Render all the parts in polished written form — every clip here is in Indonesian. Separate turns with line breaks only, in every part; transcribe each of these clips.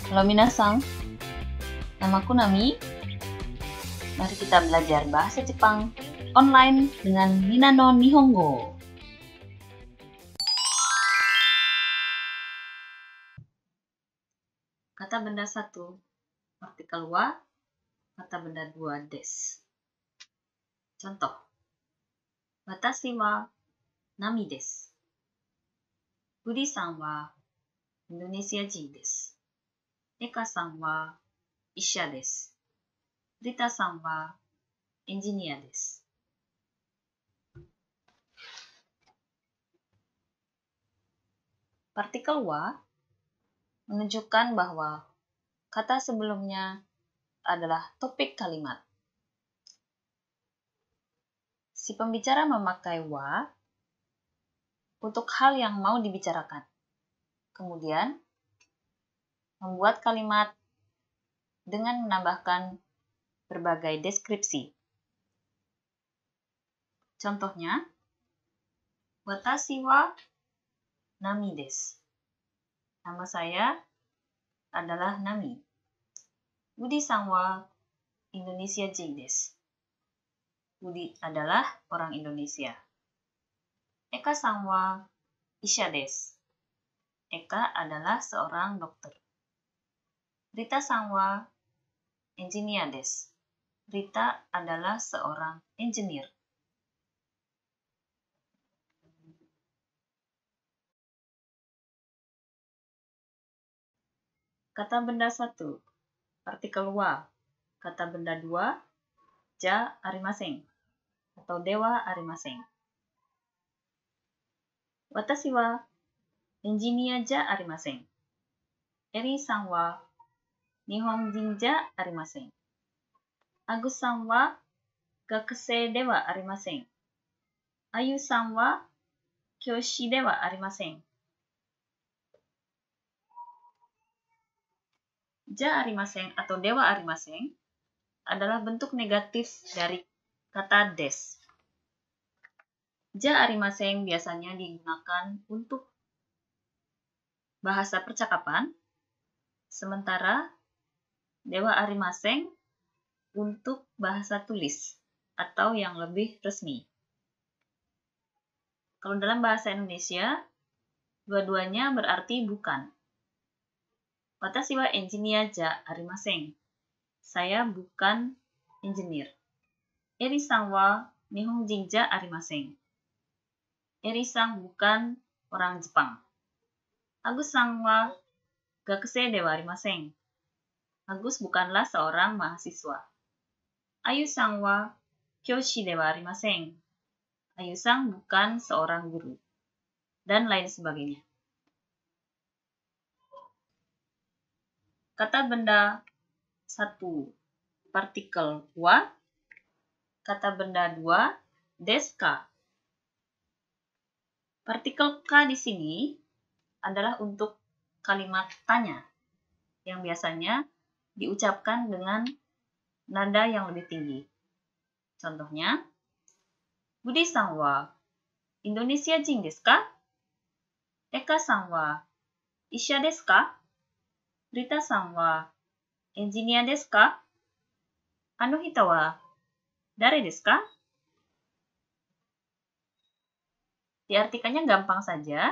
Halo minasang, namaku Nami. Mari kita belajar bahasa Jepang online dengan Mina no Nihongo. Kata benda 1, partikel wa, kata benda 2, des. Contoh, watashi wa Nami desu. Budi-san wa Indonesia jin desu. Eka-san wa Isha desu. Rita-san wa engineer desu. Partikel wa menunjukkan bahwa kata sebelumnya adalah topik kalimat. Si pembicara memakai wa untuk hal yang mau dibicarakan. Kemudian, membuat kalimat dengan menambahkan berbagai deskripsi. Contohnya, watashi wa Nami desu. Nama saya adalah Nami. Budi-san wa Indonesia jin desu. Budi adalah orang Indonesia. Eka-san wa Isha desu. Eka adalah seorang dokter. Rita-san wa engineer desu. Rita adalah seorang engineer. Kata benda 1, partikel wa. Kata benda 2, ja arimasen atau dewa arimasen. Watashi wa engineer ja arimasen. Eri-san wa nihonjin ja arimasen. Agus-san wa gakusei dewa arimasen. Ayu-san wa kyoshi dewa arimasen. Ja arimasen atau dewa arimasen adalah bentuk negatif dari kata des. Ja arimasen biasanya digunakan untuk bahasa percakapan, sementara dewa arimasen untuk bahasa tulis atau yang lebih resmi. Kalau dalam bahasa Indonesia, dua-duanya berarti bukan. Watashi wa engineer ja arimasen. Saya bukan engineer. Eri-san wa nihonjin ja arimasen. Eri-san bukan orang Jepang. Agus-san wa gakusei dewa arimasen. Agus bukanlah seorang mahasiswa. Ayu-san wa kyoshi dewa arimasen. Ayu-san bukan seorang guru. Dan lain sebagainya. Kata benda 1, partikel wa. Kata benda 2, desu ka. Partikel ka di sini adalah untuk kalimat tanya yang biasanya diucapkan dengan nada yang lebih tinggi. Contohnya, Budi-san wa Indonesia jin desu ka? Eka-san wa Isha desu ka? Rita-san wa engineer desu ka? Ano hito wa dare desu ka? Diartikannya gampang saja.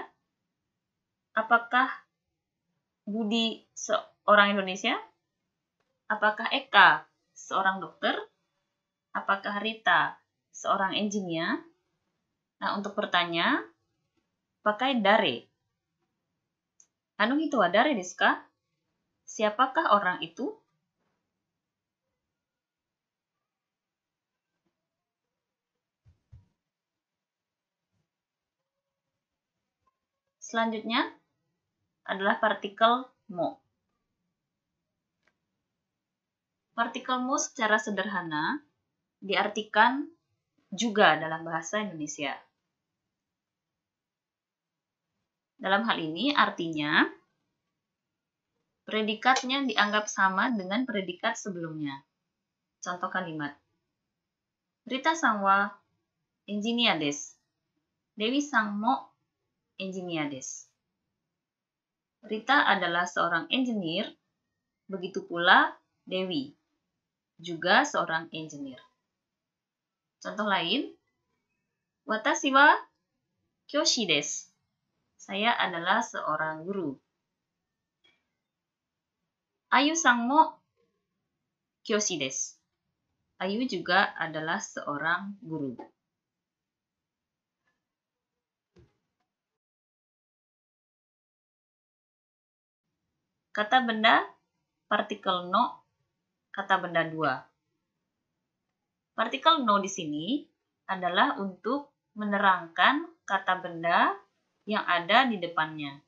Apakah Budi seorang Indonesia? Apakah Eka seorang dokter? Apakah Rita seorang engineer? Nah, untuk bertanya, pakai dare. Ano hito wa dare desu ka? Siapakah orang itu? Selanjutnya adalah partikel mo. Partikel mo secara sederhana diartikan juga dalam bahasa Indonesia. Dalam hal ini artinya predikatnya dianggap sama dengan predikat sebelumnya. Contoh kalimat. Rita-san wa engineer desu. Dewi-san mo engineer desu. Rita adalah seorang engineer Begitu pula Dewi, juga seorang engineer. Contoh lain, watashi wa kyoshi desu. Saya adalah seorang guru. Ayu-san mo kyoshi desu. Ayu juga adalah seorang guru. Kata benda partikel no, kata benda dua. Partikel no di sini adalah untuk menerangkan kata benda yang ada di depannya.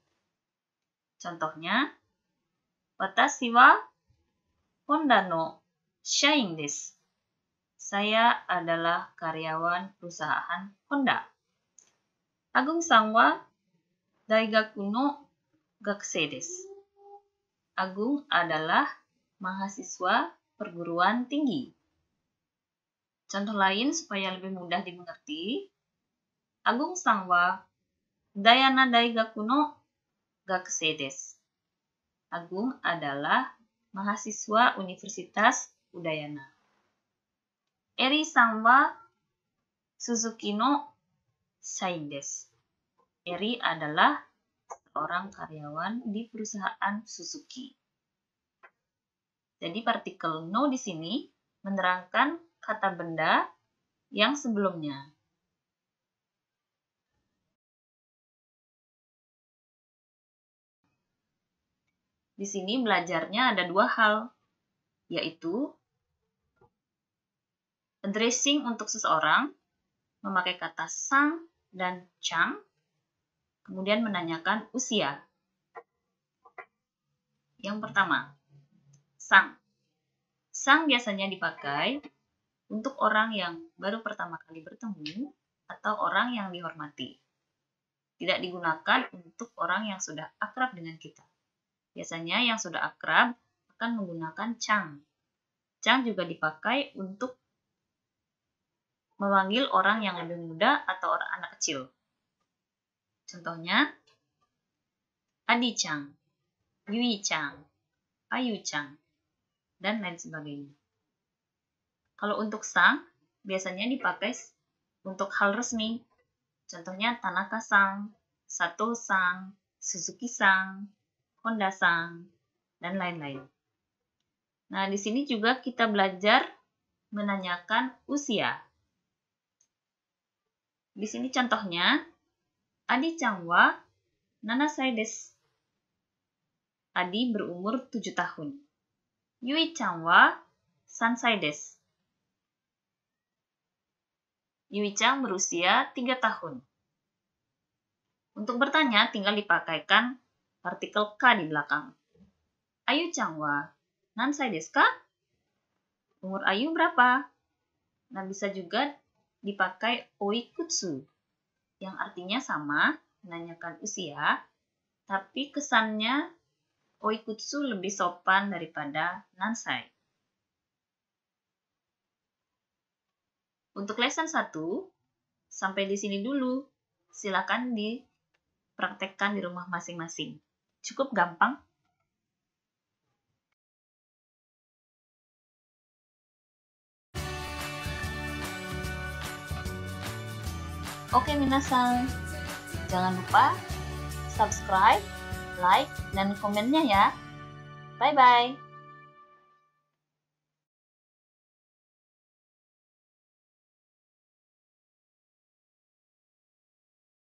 Contohnya, watashi wa Honda no shain desu. Saya adalah karyawan perusahaan Honda. Agung-san wa daigaku no gakusei desu. Agung adalah mahasiswa perguruan tinggi. Contoh lain supaya lebih mudah dimengerti. Agung-san wa Dayana daigaku no gakusei desu. Agung adalah mahasiswa Universitas Udayana. Eri-san wa Suzuki no shain desu. Eri adalah seorang karyawan di perusahaan Suzuki. Jadi partikel no di sini menerangkan kata benda yang sebelumnya. Di sini belajarnya ada dua hal, yaitu addressing untuk seseorang, memakai kata sang dan chang, kemudian menanyakan usia. Yang pertama, sang. Sang biasanya dipakai untuk orang yang baru pertama kali bertemu atau orang yang dihormati. Tidak digunakan untuk orang yang sudah akrab dengan kita. Biasanya yang sudah akrab akan menggunakan chang. Chang juga dipakai untuk memanggil orang yang lebih muda atau orang anak kecil. Contohnya, Adi-chan, Yui-chan, Ayu-chan, dan lain sebagainya. Kalau untuk sang, biasanya dipakai untuk hal resmi. Contohnya Tanaka-san, Sato-san, Suzuki-san, Honda-san, dan lain-lain. Nah, di sini juga kita belajar menanyakan usia. Di sini contohnya, Adi-chan wa 7 sai desu. Adi berumur 7 tahun. Yui-chan wa 3 sai desu. Yui-chan berusia 3 tahun. Untuk bertanya, tinggal dipakaikan partikel ka di belakang. Ayu-chan wa nan sai desu ka? Umur Ayu berapa? Nah, bisa juga dipakai oikutsu, yang artinya sama, menanyakan usia, tapi kesannya oikutsu lebih sopan daripada nansai. Untuk lesson 1, sampai di sini dulu. Silakan dipraktekkan di rumah masing-masing. Cukup gampang. Oke, minasan. Jangan lupa subscribe, like, dan komennya ya. Bye-bye.